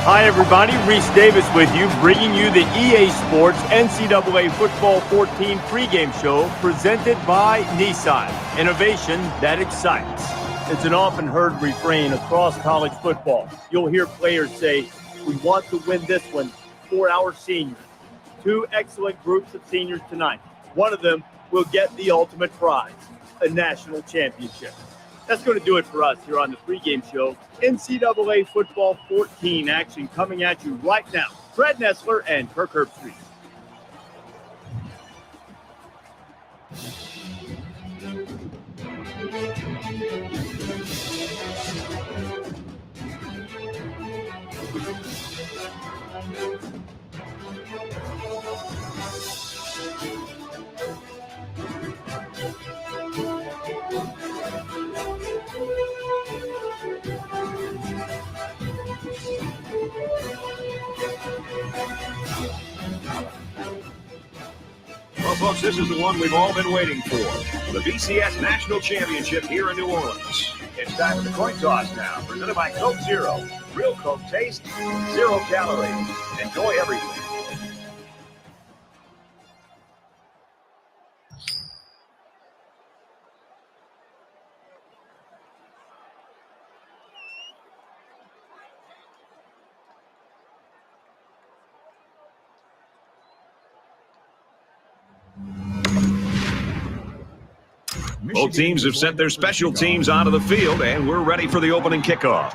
Hi, everybody. Reese Davis with you, bringing you the EA Sports NCAA Football 14 pregame show presented by Nissan. Innovation that excites. It's an often heard refrain across college football. You'll hear players say, "We want to win this one for our seniors." Two excellent groups of seniors tonight. One of them will get the ultimate prize, a national championship. That's going to do it for us here on the pregame show. NCAA Football 14 action coming at you right now. Fred Nessler and Kirk Herbstreit. Well, folks, this is the one we've all been waiting for. The BCS National Championship here in New Orleans. It's time for the coin toss now, presented by Coke Zero. Real Coke taste, 0 calories. Enjoy everything. Both teams have sent their special teams onto the field, and we're ready for the opening kickoff.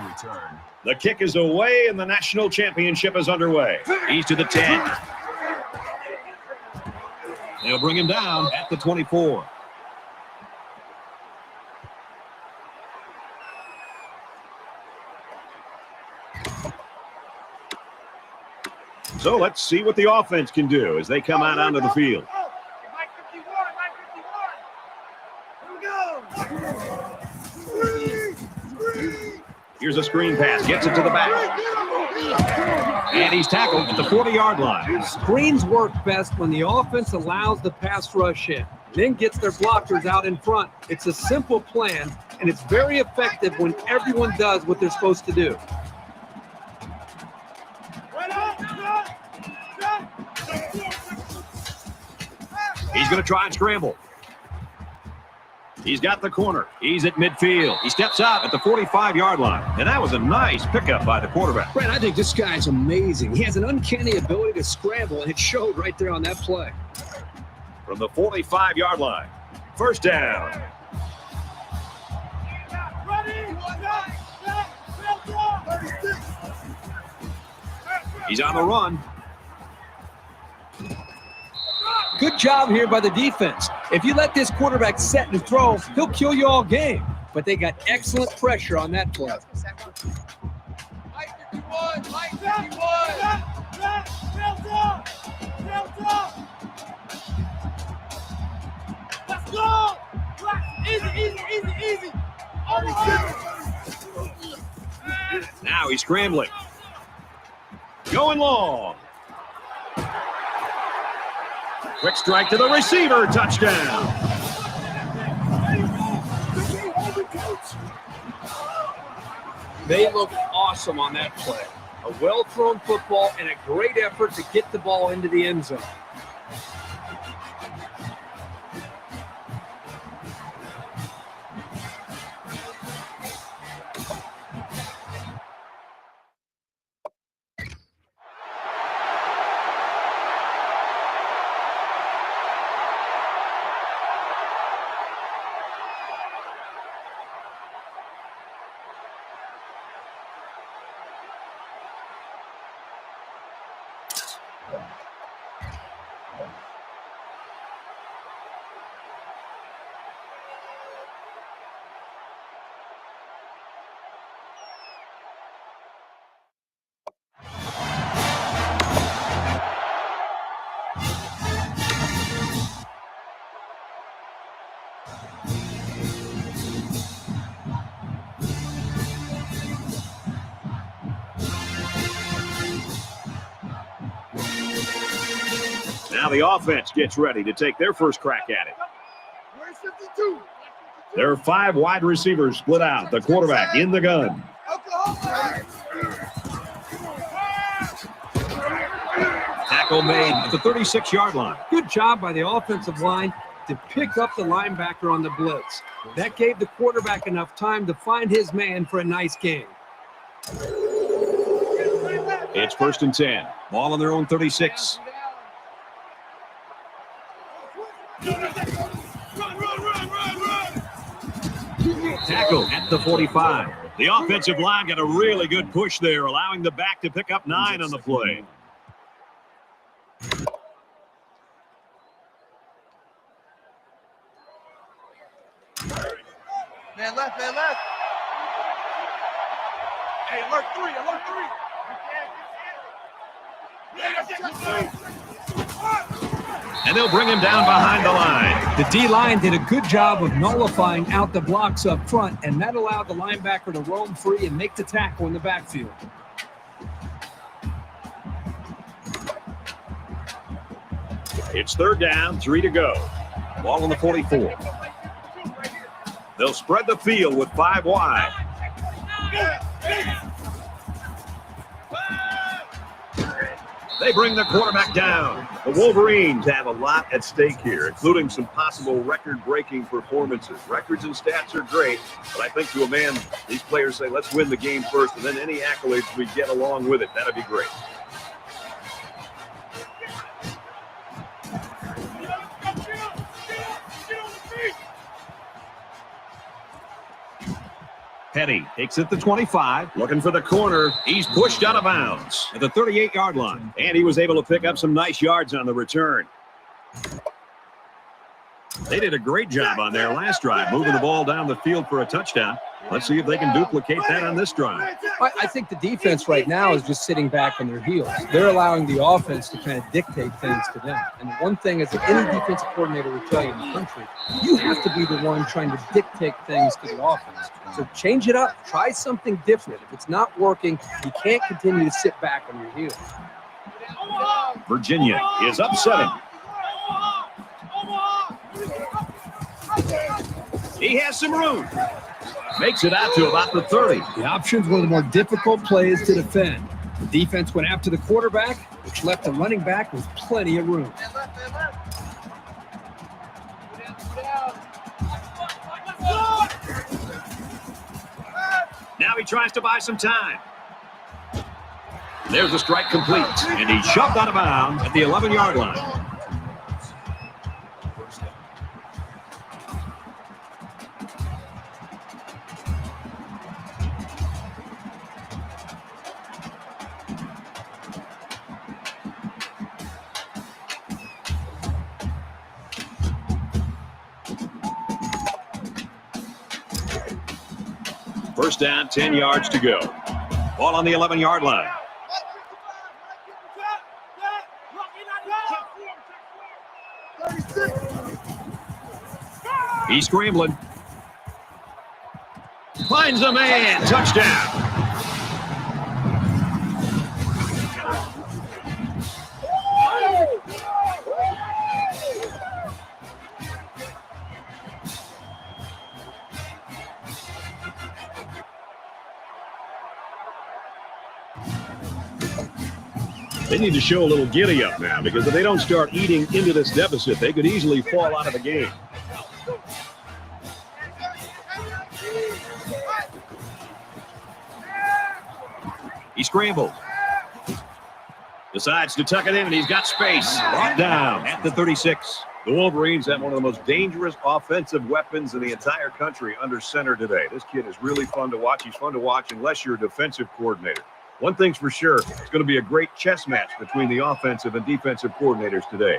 The kick is away, and the national championship is underway. He's to the 10. They'll bring him down at the 24. So let's see what the offense can do as they come out onto the field. Here's a screen pass, gets it to the back. And he's tackled at the 40-yard line. Screens work best when the offense allows the pass rush in, then gets their blockers out in front. It's a simple plan, and it's very effective when everyone does what they're supposed to do. He's going to try and scramble. He's got the corner. He's at midfield. He steps out at the 45-yard line. And that was a nice pickup by the quarterback. Brad, I think this guy's amazing. He has an uncanny ability to scramble, and it showed right there on that play. From the 45-yard line, first down. He's on the run. Good job here by the defense. If you let this quarterback set and throw, he'll kill you all game. But they got excellent pressure on that play. Let's go! Easy. Now he's scrambling. Going long. Quick strike to the receiver, touchdown. They look awesome on that play. A well-thrown football and a great effort to get the ball into the end zone. Now the offense gets ready to take their first crack at it. Where's 52? There are 5 wide receivers split out. The quarterback in the gun. Tackle made at the 36-yard line. Good job by the offensive line to pick up the linebacker on the blitz. That gave the quarterback enough time to find his man for a nice gain. It's 1st and 10. Ball on their own 36. Tackle at the 45. The offensive line got a really good push there, allowing the back to pick up 9 on the play. Man left, man left. Hey, alert 3, alert 3. And they'll bring him down behind the line. The D-line did a good job of nullifying out the blocks up front, and that allowed the linebacker to roam free and make the tackle in the backfield. It's 3rd down, 3 to go. Ball on the 44. They'll spread the field with 5 wide. They bring the quarterback down. The Wolverines have a lot at stake here, including some possible record-breaking performances. Records and stats are great, but I think to a man, these players say, let's win the game first, and then any accolades we get along with it, that'd be great. Petty takes it to 25, looking for the corner. He's pushed out of bounds at the 38-yard line, and he was able to pick up some nice yards on the return. They did a great job on their last drive, moving the ball down the field for a touchdown. Let's see if they can duplicate that on this drive. I think the defense right now is just sitting back on their heels. They're allowing the offense to kind of dictate things to them. And one thing, as any defensive coordinator will tell you in the country, you have to be the one trying to dictate things to the offense. So change it up. Try something different. If it's not working, you can't continue to sit back on your heels. Virginia is up 7. He has some room. Makes it out to about the 30. The option's one of the more difficult plays to defend. The defense went after the quarterback, which left the running back with plenty of room. Now he tries to buy some time. There's a strike complete, and he's shoved out of bounds at the 11-yard line. First down, 10 yards to go. Ball on the 11-yard line. He's scrambling. Finds a man. Touchdown. They need to show a little giddy up now, because if they don't start eating into this deficit, they could easily fall out of the game. He scrambled. Decides to tuck it in, and he's got space. Brought down at the 36. The Wolverines have one of the most dangerous offensive weapons in the entire country under center today. This kid is really fun to watch. He's fun to watch unless you're a defensive coordinator. One thing's for sure, it's going to be a great chess match between the offensive and defensive coordinators today.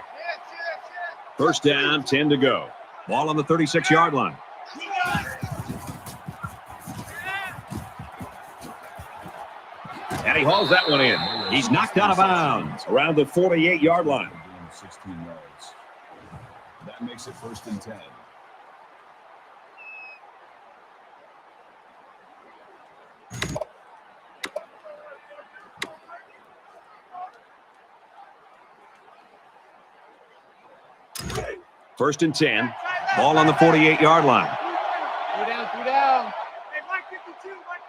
First down, 10 to go. Ball on the 36-yard line. And he hauls that one in. He's knocked out of bounds around the 48-yard line. 16 yards. That makes it 1st and 10. First and 10. Ball on the 48-yard line. 2 down, 2 down. Hey, Mike 52, Mike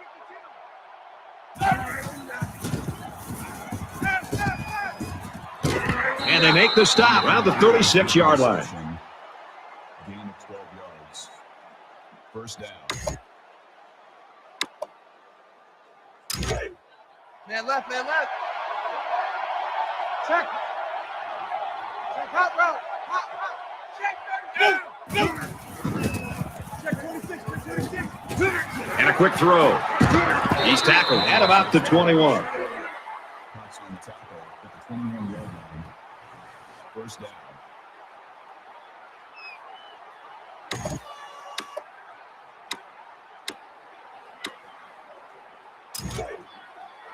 52. And they make the stop around the 36-yard line. Gain of 12 yards. First down. Man left, man left. Check. Check hot route. Hot. Check 26, 26. And a quick throw. He's tackled at about the 21. Pots on the tackle at the 21-yard line. First down.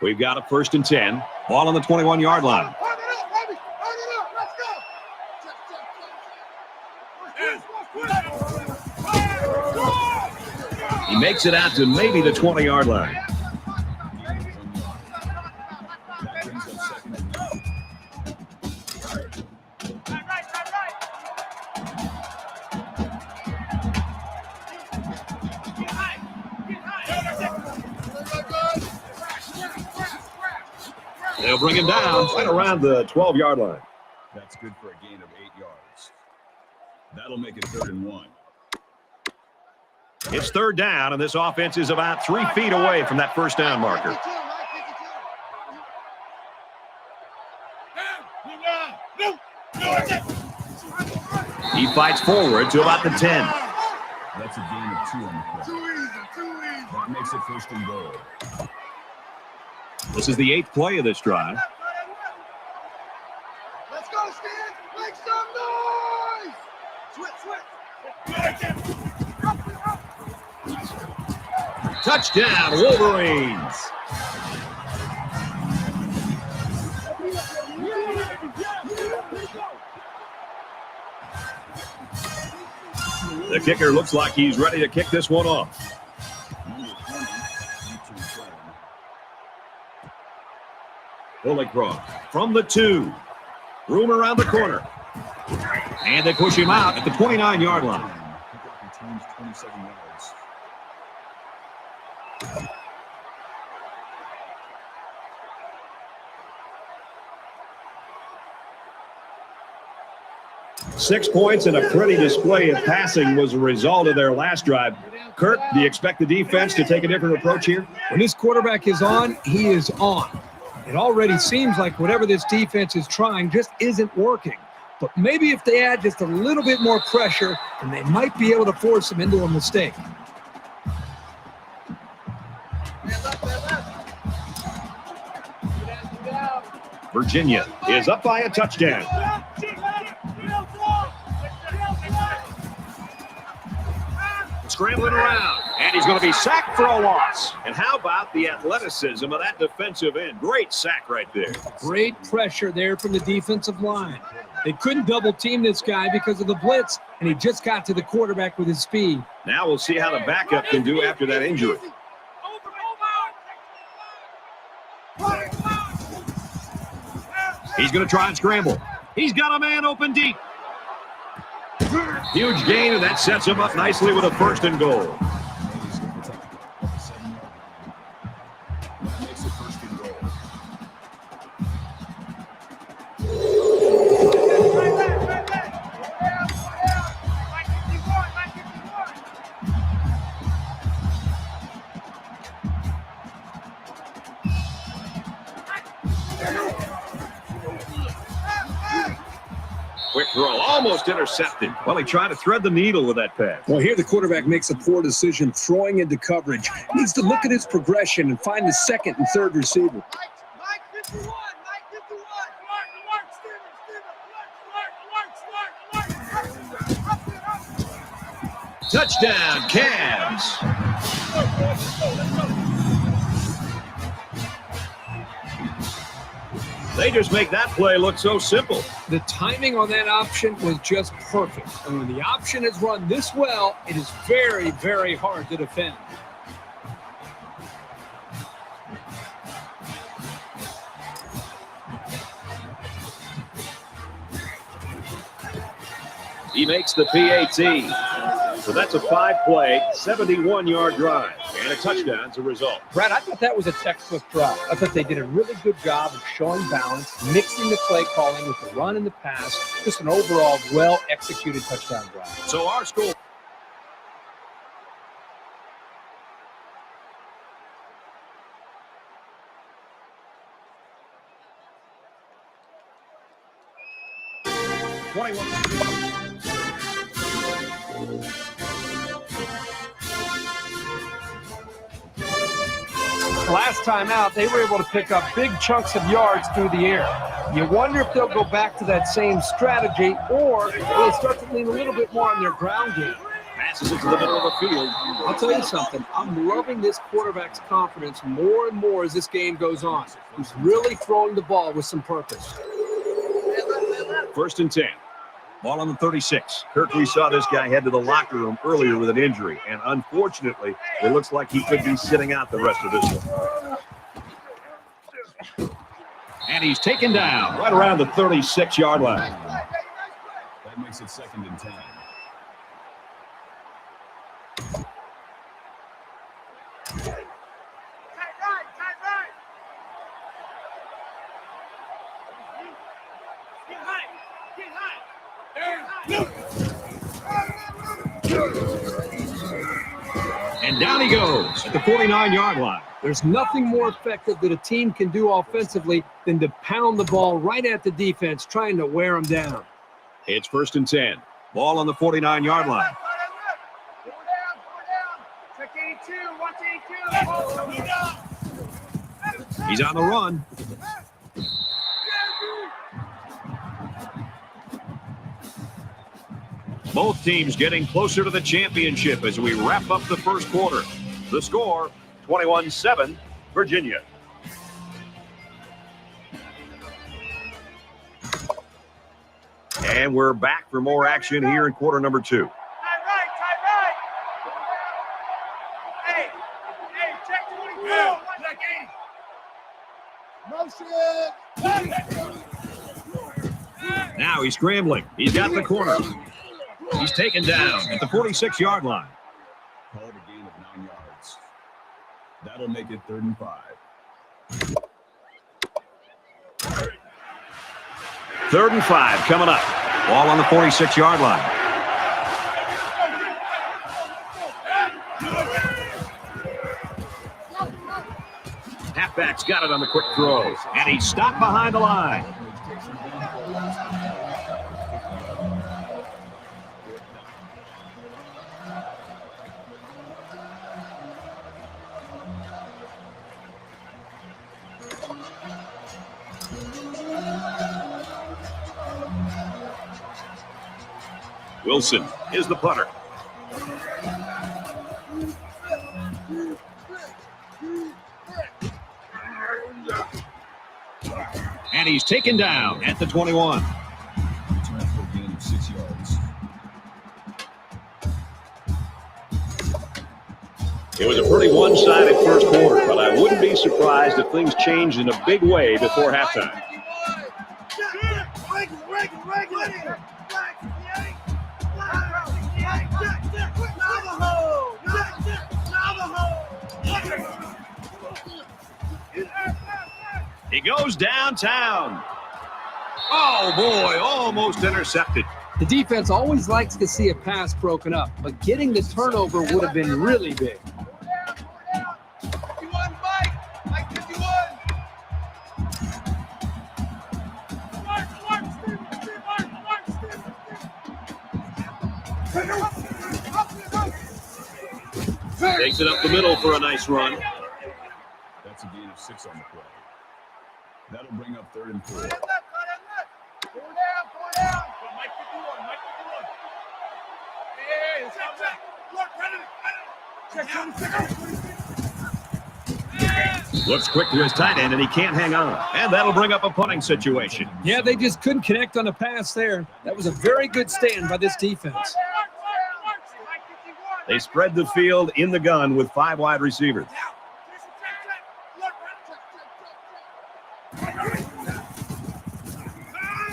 We've got a 1st and 10. Ball on the 21-yard line. Hold it up, baby. Hold it up. Let's go. He makes it out to maybe the 20-yard line. That brings up second and 9. They'll bring him down right around the 12-yard line. That's good for a gain of 8 yards. That'll make it 3rd and 1. It's 3rd down, and this offense is about 3 feet away from that first down marker. He fights forward to about the 10. That's a gain of 2 on the play. That makes it 1st and goal. This is the 8th play of this drive. Let's go, Stan. Make some noise. Switch. Touchdown, Wolverines. The kicker looks like he's ready to kick this one off. Holycroft from the 2. Room around the corner. And they push him out at the 29-yard line. Retains 27 yards. Six points and a pretty display of passing was a result of their last drive. Kurt, do you expect the defense to take a different approach here? When this quarterback is on, he is on. It already seems like whatever this defense is trying just isn't working. But maybe if they add just a little bit more pressure, then they might be able to force them into a mistake. Virginia is up by a touchdown. Scrambling around, and he's going to be sacked for a loss. And how about the athleticism of that defensive end? Great sack right there. Great pressure there from the defensive line. They couldn't double team this guy because of the blitz, and he just got to the quarterback with his speed. Now we'll see how the backup can do after that injury. He's going to try and scramble. He's got a man open deep. Huge gain, and that sets him up nicely with a 1st and goal. That makes it 1st and goal. Quick throw, almost intercepted. Well, he tried to thread the needle with that pass. Well, here the quarterback makes a poor decision throwing into coverage. He needs to look at his progression and find the 2nd and 3rd receiver. Mike 51. Touchdown, Cavs. They just make that play look so simple. The timing on that option was just perfect. And when the option is run this well, it is very, very hard to defend. He makes the PAT. So that's a 5-play, 71-yard drive. And a touchdown's a result. Brad, I thought that was a textbook drive. I thought they did a really good job of showing balance, mixing the play calling with the run and the pass. Just an overall well-executed touchdown drive. So our score. Last time out, they were able to pick up big chunks of yards through the air. You wonder if they'll go back to that same strategy, or will they start to lean a little bit more on their ground game? Passes it to the middle of the field. I'll tell you something. I'm loving this quarterback's confidence more and more as this game goes on. He's really throwing the ball with some purpose. 1st and 10. Ball on the 36. Kirk, we saw this guy head to the locker room earlier with an injury, and unfortunately, it looks like he could be sitting out the rest of this one. And he's taken down right around the 36-yard line. That makes it 2nd and 10. And down he goes at the 49-yard line. There's nothing more effective that a team can do offensively than to pound the ball right at the defense, trying to wear them down. It's 1st and 10. Ball on the 49-yard line. Check 82, watch 82. He's on the run. Both teams getting closer to the championship as we wrap up the first quarter. The score, 21-7, Virginia. And we're back for more action here in quarter number 2. Tight right. Hey, check 22. Check 80. Motion. Now he's scrambling. He's got the corner. He's taken down at the 46-yard line. Called a gain of 9 yards. That'll make it 3rd and 5. 3rd and 5 coming up. Ball on the 46-yard line. Halfback's got it on the quick throw. And he's stopped behind the line. Wilson is the punter. And he's taken down at the 21. Return for a gain of 6 yards. It was a pretty one-sided first quarter, but I wouldn't be surprised if things changed in a big way before halftime. He goes downtown. Oh, boy, almost intercepted. The defense always likes to see a pass broken up, but getting the turnover would have been really big. Takes it up the middle for a nice run. That's a gain of 6 on the play. That'll bring up 3rd and 4. Four down. Mike 51. Looks quick to his tight end, and he can't hang on. And that'll bring up a punting situation. Yeah, they just couldn't connect on the pass there. That was a very good stand by this defense. They spread the field in the gun with 5 wide receivers.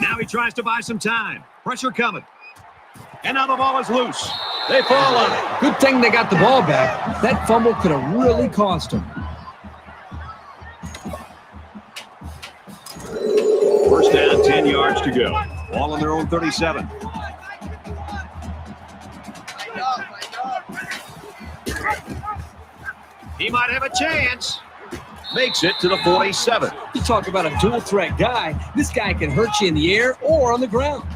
Now he tries to buy some time. Pressure coming. And now the ball is loose. They fall on it. Good thing they got the ball back. That fumble could have really cost them. First down, 10 yards to go. Ball on their own 37. He might have a chance. Makes it to the 47. You talk about a dual threat guy. This guy can hurt you in the air or on the ground.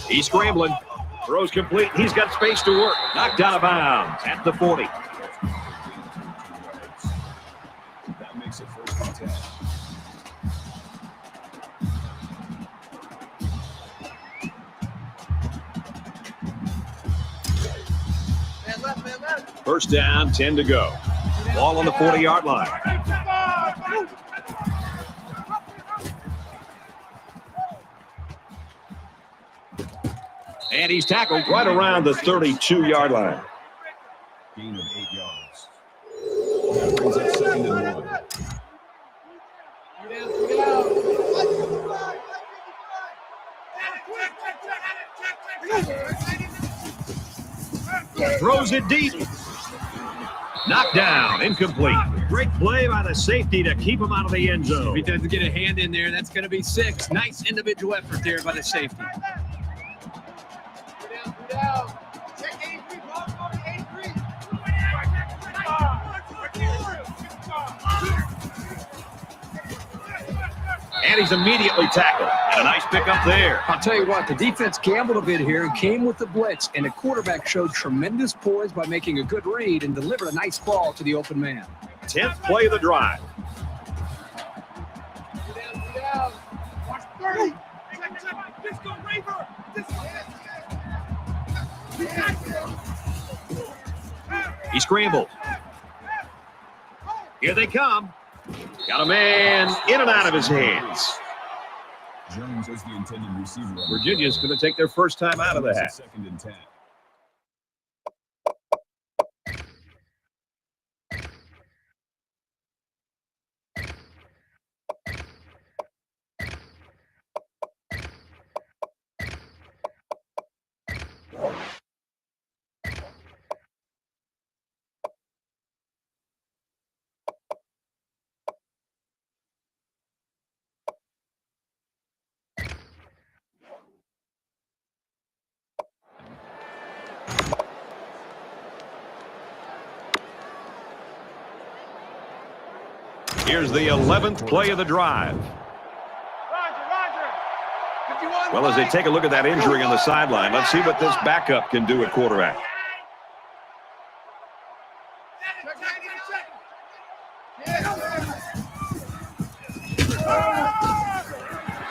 He's scrambling. Throws complete. He's got space to work. Knocked out of bounds at the 40. That makes it first and 10. First down, 10 to go. Ball on the 40-yard line. And he's tackled right around the 32-yard line. Gain of 8 yards. That brings up 2nd and 1. Throws it deep. Knocked down, incomplete. Great play by the safety to keep him out of the end zone. If he doesn't get a hand in there, that's going to be 6. Nice individual effort there by the safety. And he's immediately tackled. And a nice pickup there. I'll tell you what, the defense gambled a bit here and came with the blitz, and the quarterback showed tremendous poise by making a good read and delivered a nice ball to the open man. 10th play of the drive. He scrambled. Here they come. Got a man in and out of his hands. Jones is the intended receiver. Virginia's going to take their first time out of the hat. 2nd and 10. Here's the 11th play of the drive. Well, as they take a look at that injury on the sideline, let's see what this backup can do at quarterback.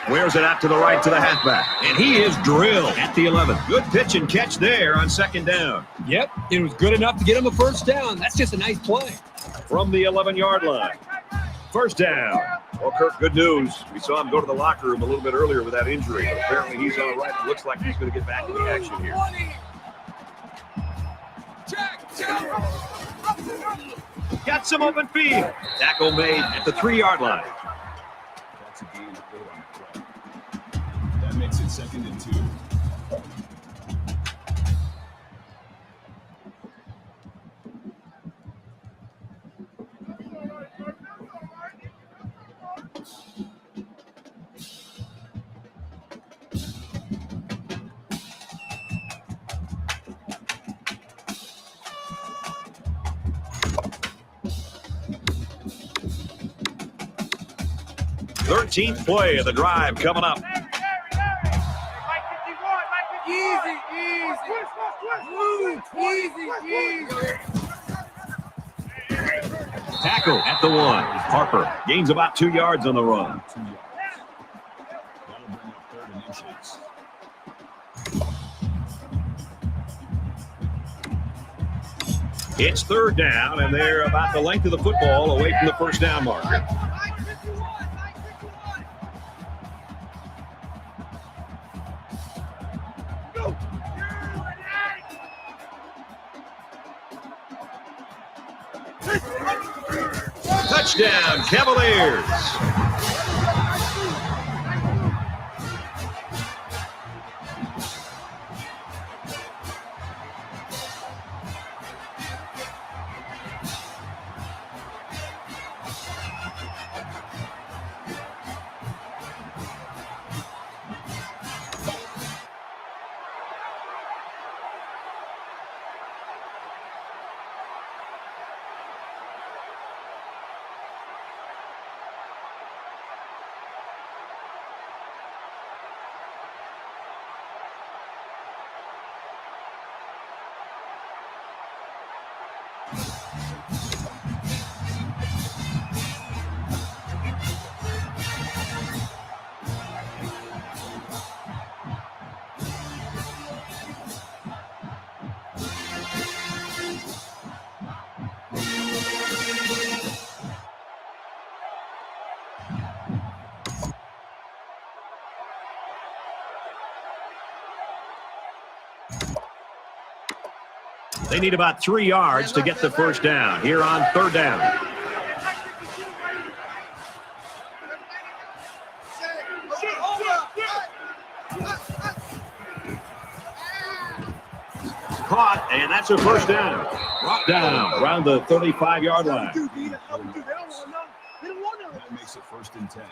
Wears it out to the right to the halfback. And he is drilled at the 11. Good pitch and catch there on 2nd down. Yep, it was good enough to get him a first down. That's just a nice play. From the 11-yard line. First down. Well, Kirk, good news. We saw him go to the locker room a little bit earlier with that injury. But apparently he's all right. It looks like he's going to get back in the action here. Got some open field. Tackle made at the 3-yard line. That's a gain of 4 on the play. That makes it 2nd and 2. Thirteenth play of the drive coming up. Tackle at the 1. Harper gains about 2 yards on the run. 2 yards. That'll bring up 3rd and inches. It's 3rd down, and they're about the length of the football away from the first down marker. Touchdown, Cavaliers. They need about 3 yards to get the first down here on 3rd down. Caught, and that's a first down. Brought down around the 35-yard line. That makes it 1st and 10.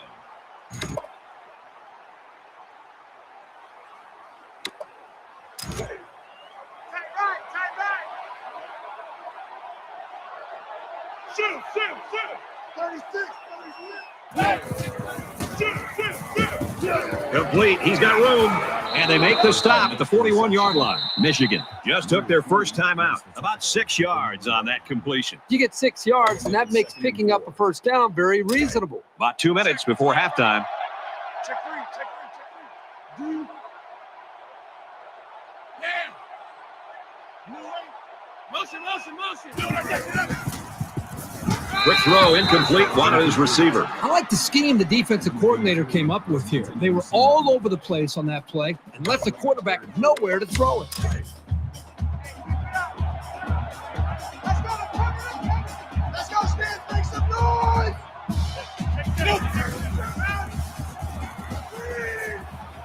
Shoot! 36! Complete. He's got room. And they make the stop at the 41-yard line. Michigan just took their first time out. About 6 yards on that completion. You get 6 yards, and that makes picking up a first down very reasonable. About 2 minutes before halftime. Check three. Motion. Quick throw, incomplete, one of his receiver. I like the scheme the defensive coordinator came up with here. They were all over the place on that play and left the quarterback nowhere to throw it. Let's go, Stan. Make some noise.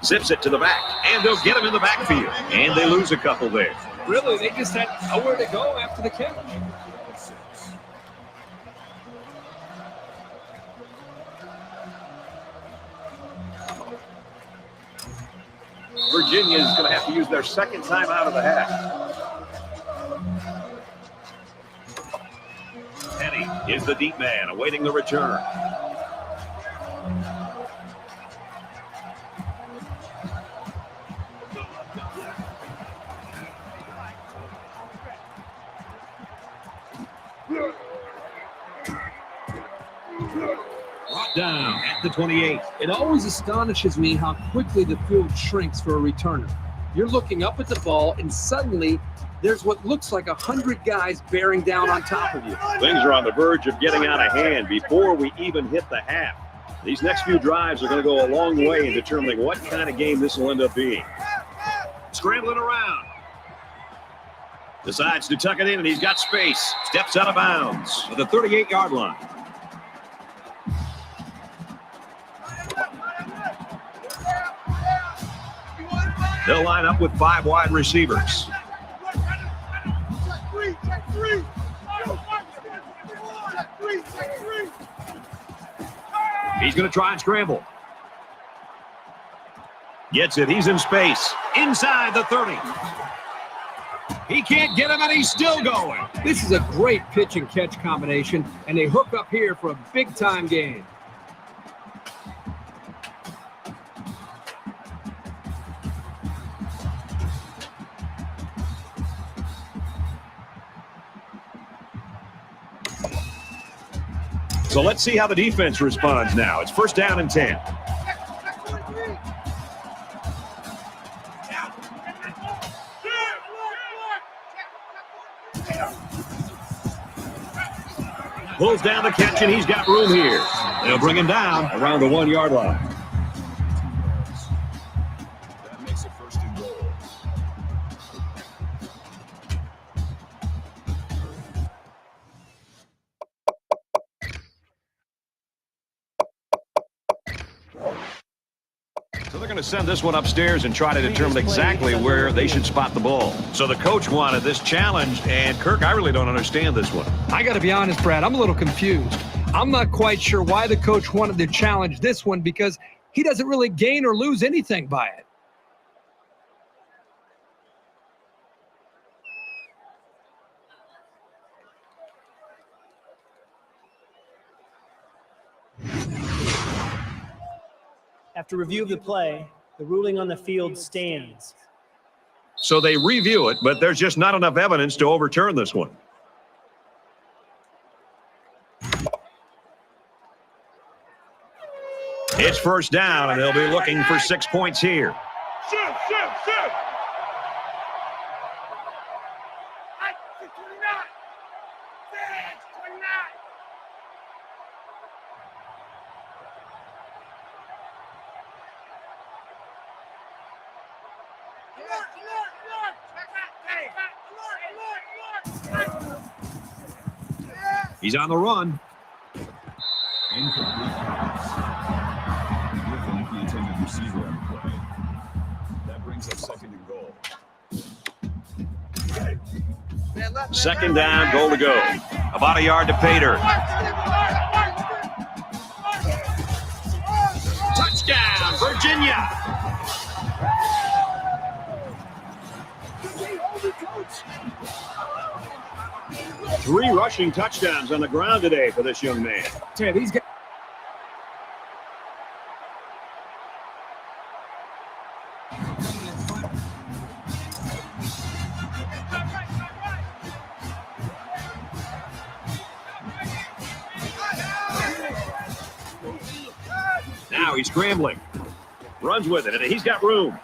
Zips it to the back, and they'll get him in the backfield. And they lose a couple there. Really, they just had nowhere to go after the catch. Virginia is going to have to use their second time out of the half. Penny is the deep man, awaiting the return. Brought down at the 28. It always astonishes me how quickly the field shrinks for a returner. You're looking up at the ball, and suddenly there's what looks like 100 guys bearing down on top of you. Things are on the verge of getting out of hand before we even hit the half. These next few drives are going to go a long way in determining what kind of game this will end up being. Scrambling around. Decides to tuck it in, and he's got space. Steps out of bounds at the 38-yard line. They'll line up with 5 wide receivers. Check three. He's going to try and scramble. Gets it. He's in space. Inside the 30. He can't get him, and he's still going. This is a great pitch and catch combination, and they hook up here for a big-time game. So let's see how the defense responds now. It's 1st down and 10. Pulls down the catch, and he's got room here. They'll bring him down around the 1-yard line. That makes it 1st and goal. So they're going to send this one upstairs and try to determine exactly where they should spot the ball. So the coach wanted this challenge, and Kirk, I really don't understand this one. I got to be honest, Brad, I'm a little confused. I'm not quite sure why the coach wanted to challenge this one because he doesn't really gain or lose anything by it. After review of the play, the ruling on the field stands. So they review it, but there's just not enough evidence to overturn this one. It's first down, and they'll be looking for 6 points here. Shoot! He's on the run. Incomplete pass. With the intended receiver on the play. That brings up second and goal. Second down, goal to go. About a yard to Pater. Touchdown, Virginia. Three rushing touchdowns on the ground today for this young man. Yeah, these guys. Now he's scrambling. Runs with it, and he's got room.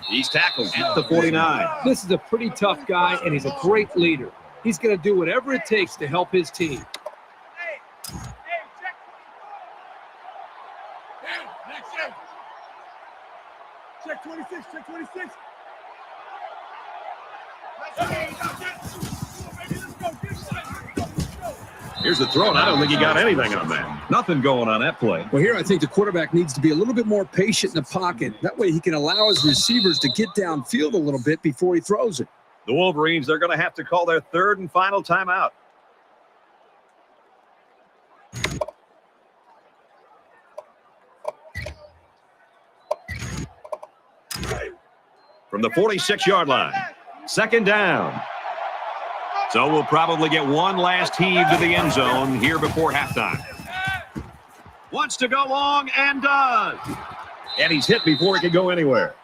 He's tackled at the 49. This is a pretty tough guy, and he's a great leader. He's going to do whatever it takes to help his team. Check 26, check 26. Here's the throw, and I don't think he got anything on that. Nothing going on that play. Well, here I think the quarterback needs to be a little bit more patient in the pocket. That way he can allow his receivers to get downfield a little bit before he throws it. The Wolverines, they're going to have to call their third and final timeout. From the 46-yard line, second down. So we'll probably get one last heave to the end zone here before halftime. Wants to go long and does. And he's hit before he can go anywhere.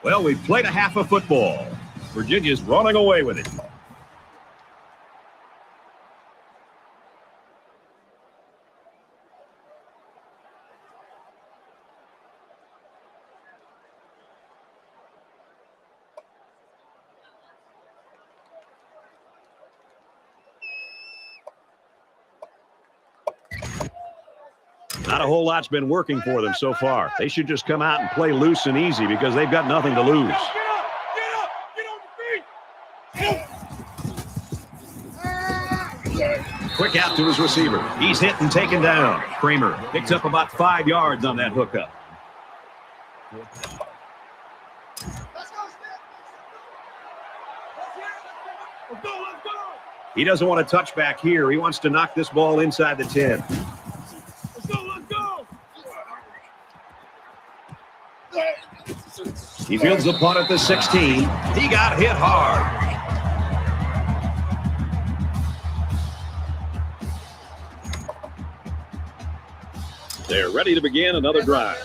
Well, we've played a half of football. Virginia's running away with it. Not a whole lot's been working for them so far. They should just come out and play loose and easy because they've got nothing to lose. Quick out to his receiver. He's hit and taken down. Kramer picks up about 5 yards on that hookup. He doesn't want to touch back here. He wants to knock this ball inside the 10. He fields the punt at the 16. He got hit hard. They're ready to begin another drive.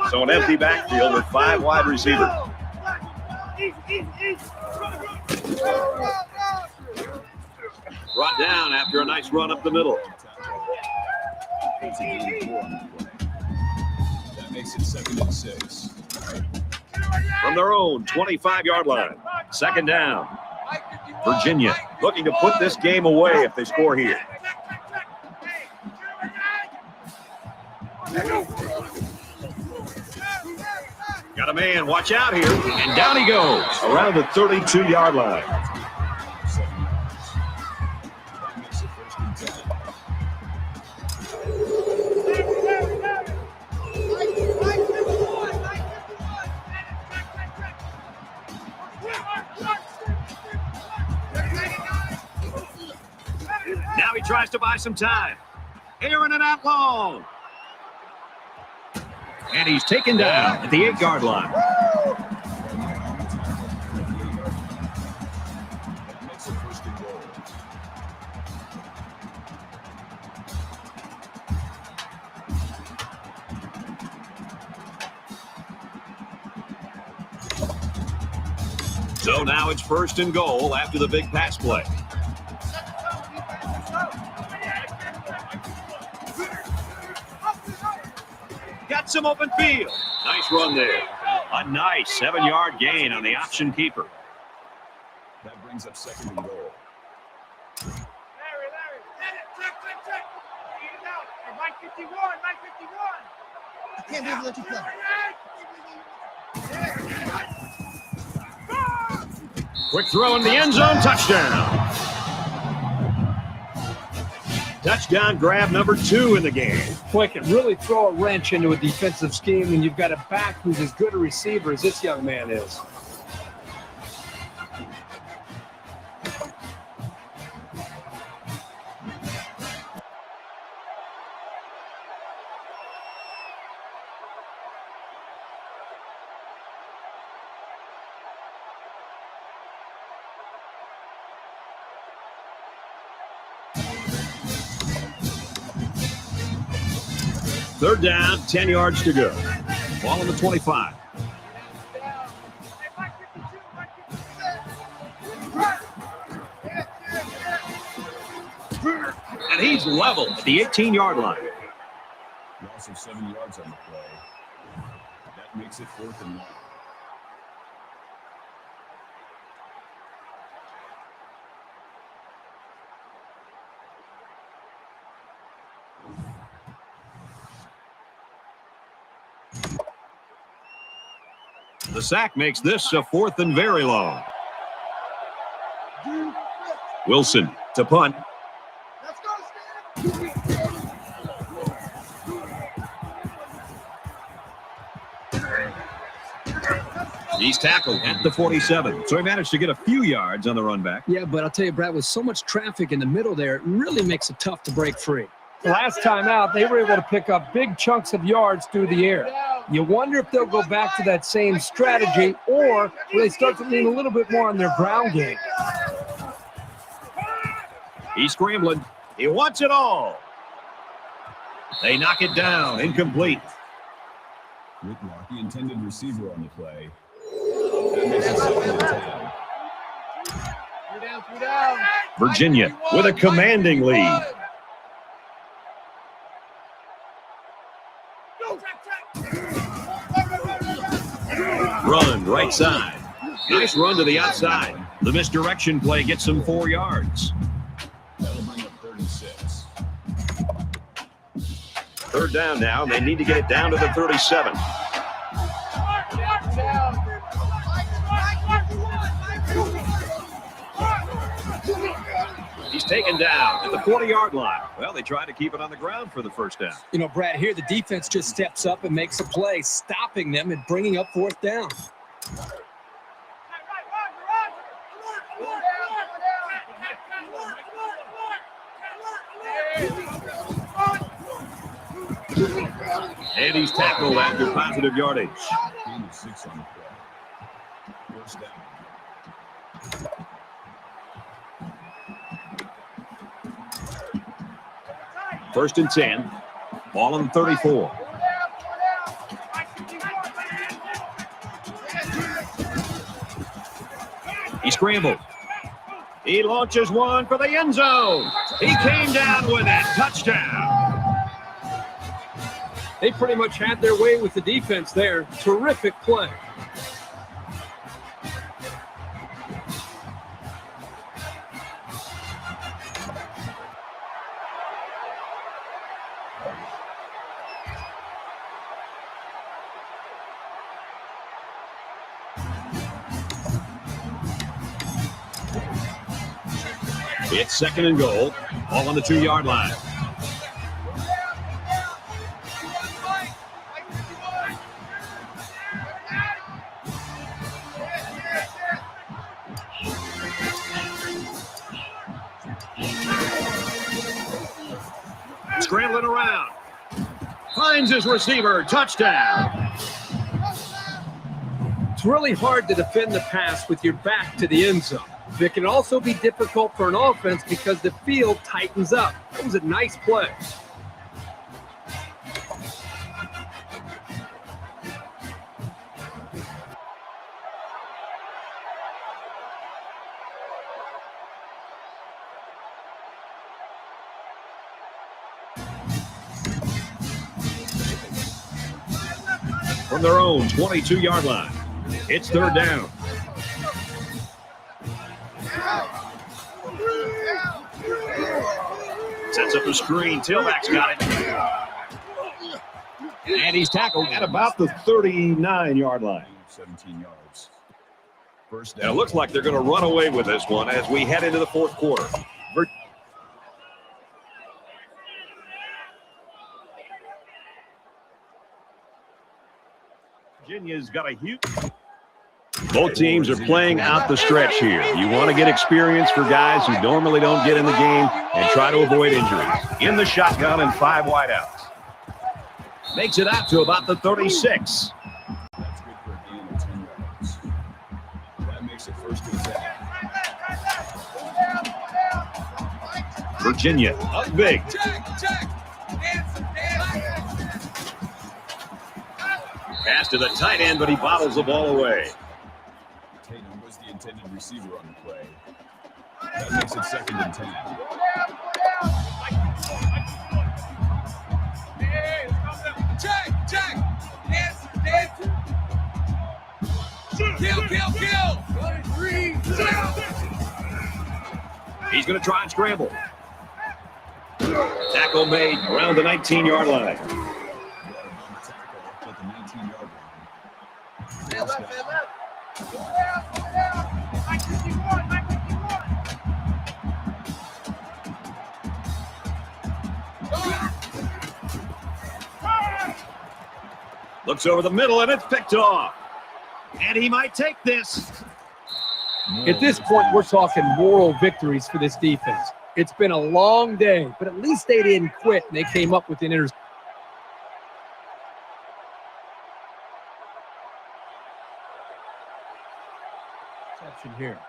So an empty backfield with 5 wide receivers. Brought down after a nice run up the middle. That makes it 2nd and 6. From their own 25-yard line. Second down. Virginia looking to put this game away if they score here. Got a man, watch out here, and down he goes around the 32-yard line. That makes it 1st and 10. he tries to buy some time. Airing it out long. And he's taken down at the 8-yard line. That makes it first and goal. So now it's first and goal after the big pass play. Got some open field. Nice run there. A nice 7-yard gain on the option keeper. That brings up second and goal. I can't believe let you play. Quick throw in the end zone, touchdown. Touchdown grab number 2 in the game. Boy, it can really throw a wrench into a defensive scheme when you've got a back who's as good a receiver as this young man is. Third down, 10 yards to go. Ball on the 25. And he's level at the 18-yard line. Loss of 7 yards on the play. That makes it 4th and 1. The sack makes this a 4th and very long. Wilson to punt. Let's go, He's tackled at the 47. So he managed to get a few yards on the run back. Yeah, but I'll tell you, Brad, with so much traffic in the middle there, it really makes it tough to break free. Last time out, they were able to pick up big chunks of yards through the air. You wonder if they'll go back to that same strategy, or will they start to lean a little bit more on their ground game? He's scrambling. He wants it all. They knock it down. Incomplete. Whitlock, the intended receiver on the play. That makes it 2nd and 10. Virginia with a commanding lead. Run right side. Nice run to the outside. The misdirection play gets him 4 yards. That'll bring up 36. Third down now, and they need to get it down to the 37. He's taken down at the 40-yard line. Well, they tried to keep it on the ground for the first down. You know, Brad, here the defense just steps up and makes a play, stopping them and bringing up 4th down. And he's tackled after positive yardage. Gain of 6 on the play. First down. First and 10. Ball on the 34. He scrambled. He launches one for the end zone. He came down with it. Touchdown. They pretty much had their way with the defense there. Terrific play. It's 2nd and goal. All on the 2-yard line. scrambling around. Finds his receiver. Touchdown. It's really hard to defend the pass with your back to the end zone. It can also be difficult for an offense because the field tightens up. That was a nice play. From their own 22-yard line. It's third down. Sets up a screen. Tailback's got it. And he's tackled at about the 39-yard line. 17 yards. First And it down. looks like they're going to run away with this one as we head into the fourth quarter. Virginia's got a huge... Both teams are playing out the stretch here. You want to get experience for guys who normally don't get in the game and try to avoid injuries. In the shotgun and 5 wideouts. Makes it out to about the 36. That's good for a gain of 10 yards. That makes it first and 10. Virginia up big. Pass to the tight end, but he bottles the ball away. Tatum was the intended receiver on the play. That makes it second and 10. He's going to try and scramble. Tackle made around the 19-yard line. At the 19-yard Looks over the middle, and it's picked off. And he might take this. At this point, we're talking moral victories for this defense. It's been a long day, but at least they didn't quit, and they came up with an interception here.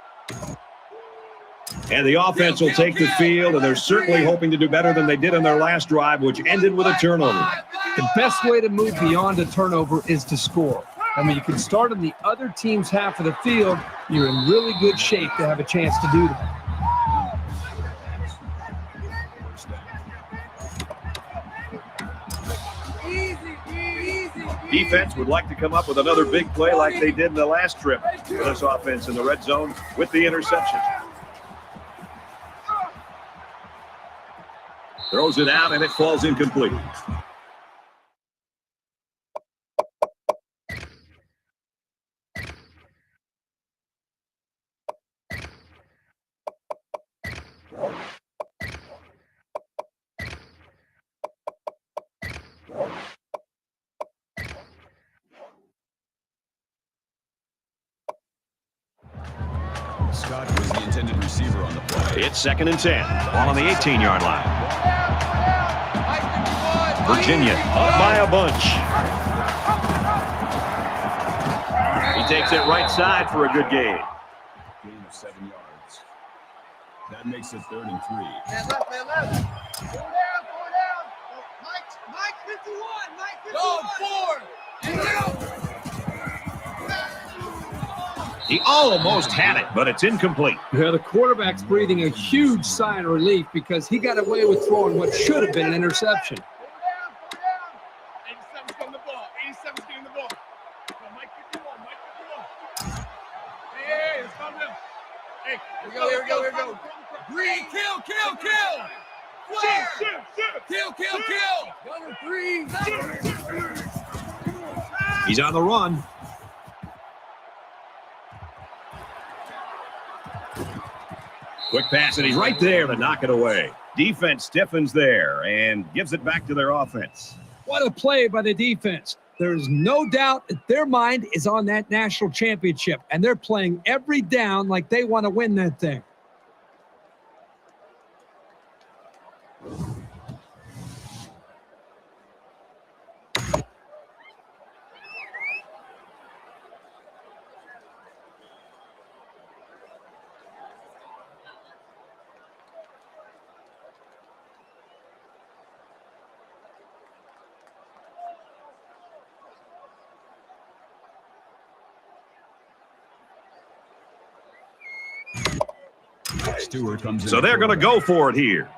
And the offense will take the field, and they're certainly hoping to do better than they did on their last drive, which ended with a turnover. The best way to move beyond a turnover is to score. I mean, you can start on the other team's half of the field. You're in really good shape to have a chance to do that. Defense would like to come up with another big play like they did in the last trip for this offense in the red zone with the interception. Throws it out, and it falls incomplete. Scott was the intended receiver on the play. It's second and 10. Ball on the 18-yard line. Virginia up by a bunch. He takes it right side for a good gain. Gain of 7 yards. That makes it third and 3. Man left. Go down. Mike 51. He almost had it, but it's incomplete. Yeah, the quarterback's breathing a huge sigh of relief because he got away with throwing what should have been an interception. Go down. 87's getting the ball. Mike 51. Hey, it's coming down. Hey, here we go. Green, kill. Kill. Number 3. He's on the run. Quick pass, and he's right there to knock it away. Defense stiffens there and gives it back to their offense. What a play by the defense. There's no doubt that their mind is on that national championship, and they're playing every down like they want to win that thing. Stewart comes in. So they're going to go for it here.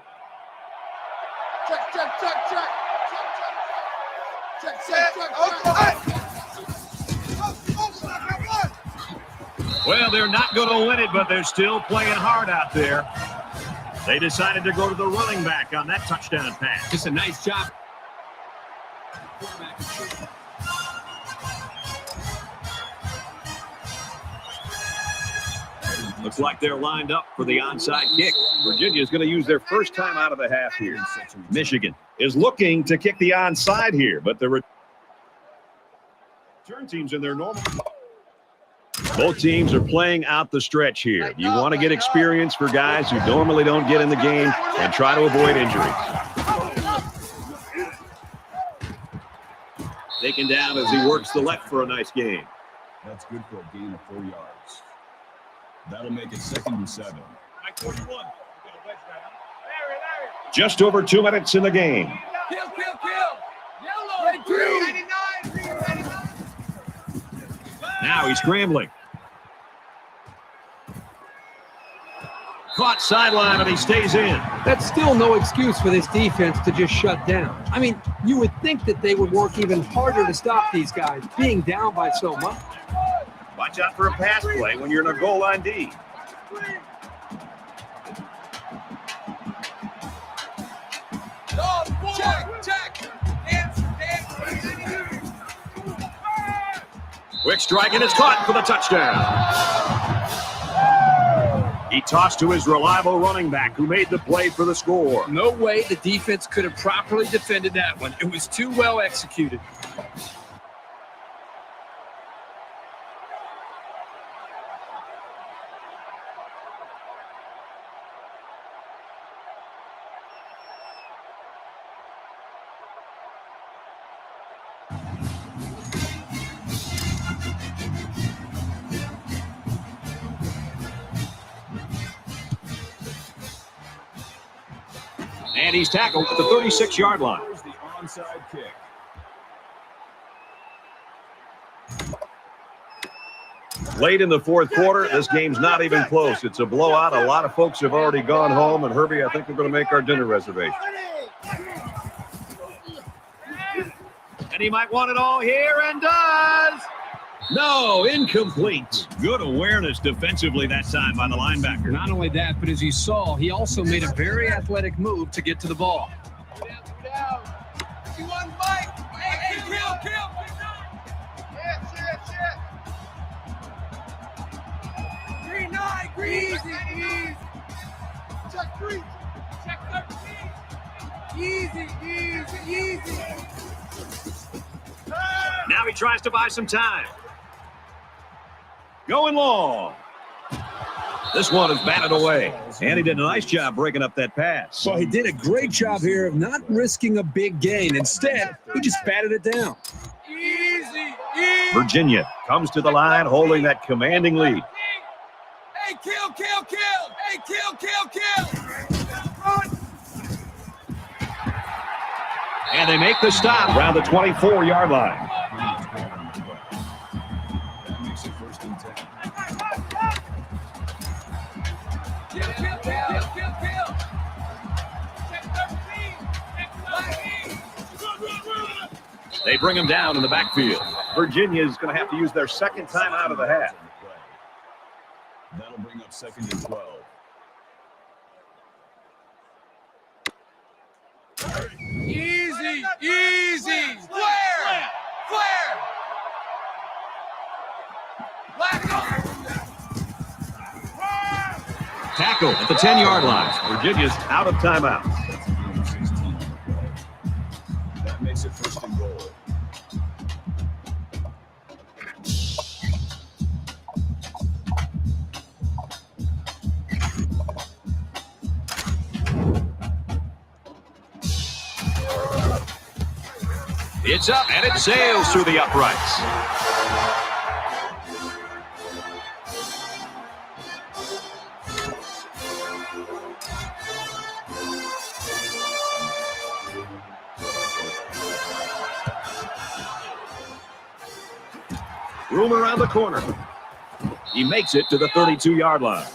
Well, they're not going to win it, but they're still playing hard out there. They decided to go to the running back on that touchdown pass. Just a nice job. Looks like they're lined up for the onside kick. Virginia is going to use their first time out of the half here. Michigan is looking to kick the onside here, but the return team's in their normal. Both teams are playing out the stretch here. You want to get experience for guys who normally don't get in the game and try to avoid injuries. Taken down as he works the left for a nice gain. That's good for a gain of 4 yards. That'll make it 2nd and 7. Just over 2 minutes in the game. Kill. Yellow. 99. Now he's scrambling. Caught sideline, and he stays in. That's still no excuse for this defense to just shut down. I mean, you would think that they would work even harder to stop these guys being down by so much. Watch out for a pass play when you're in a goal line D. Check. Quick strike, and it's caught for the touchdown. He tossed to his reliable running back who made the play for the score. No way the defense could have properly defended that one. It was too well executed. And he's tackled at the 36-yard line. Here's the onside kick. Late in the fourth quarter, this game's not even close. It's a blowout. A lot of folks have already gone home. And, Herbie, I think we're going to make our dinner reservation. And he might want it all here, and does. No, incomplete. Good awareness defensively that time by the linebacker. Not only that, but as you saw, he also made a very athletic move to get to the ball. You want Mike? Hey, kill. Shit. Green. Check 3. Check 13. Easy. Now he tries to buy some time. Going long. This one is batted away. And he did a nice job breaking up that pass. Well, he did a great job here of not risking a big gain. Instead, he just batted it down. Easy. Virginia comes to the line holding that commanding lead. Hey, kill. Hey, kill. And they make the stop around the 24-yard line. That makes it 1st and 10. Kill. Check 13. They bring him down in the backfield. Virginia is going to have to use their second time out of the half. That'll bring up 2nd and 12. Easy. Flare. Tackle at the 10-yard line. Virginia's out of timeout. That makes it 1st and goal. It's up, and it sails through the uprights. Room around the corner. He makes it to the 32-yard line.